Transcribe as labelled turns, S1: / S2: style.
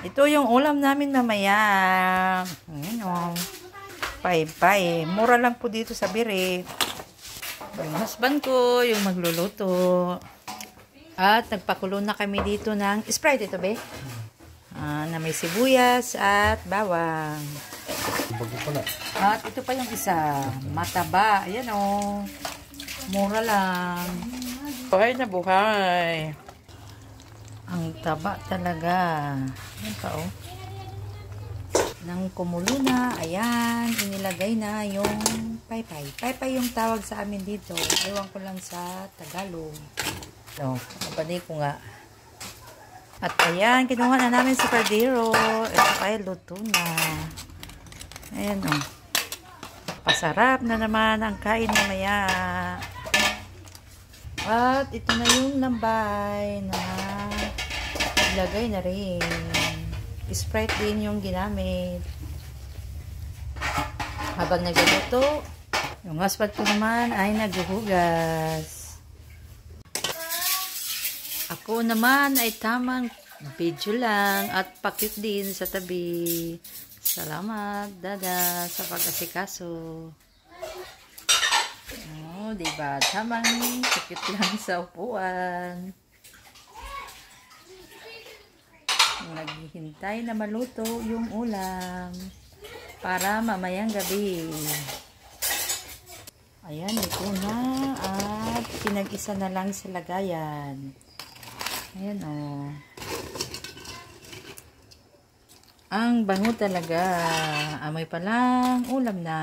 S1: Ito yung ulam namin mamaya. Ayan o. Pay-pay. Mura lang po dito sa Birik. Yung husband ko, yung magluluto. At nagpakulo na kami dito ng Sprite. Ito be? Na may sibuyas at bawang. At ito pa yung isa. Mataba. Ayan o. Mura lang. Buhay na buhay. Ang taba talaga. Ayan pa o. Nang kumulo na, ayan, inilagay na yung paypay. Paypay yung tawag sa amin dito. Ewan ko lang sa Tagalog. No, mapanay ko nga. At ayan, kinuha na namin sa kardero. Ito ay luto na. Ayan o. Pasarap na naman ang kain mamaya. At ito na yung lambay na ilagay na rin. Sprite din yung ginamit. Habang nagluluto, yung husband ko naman ay naghuhugas. Ako naman ay tamang video lang at pakit din sa tabi. Salamat, Dada, sa pag-asikaso. Oh, diba? Tamang pakit lang sa upuan. Naghihintay na maluto yung ulam para mamayang gabi. Ayan, ito na at pinag-isa na lang sa lagayan. Ayan o. Ang bango talaga. Amoy pa lang ulam na.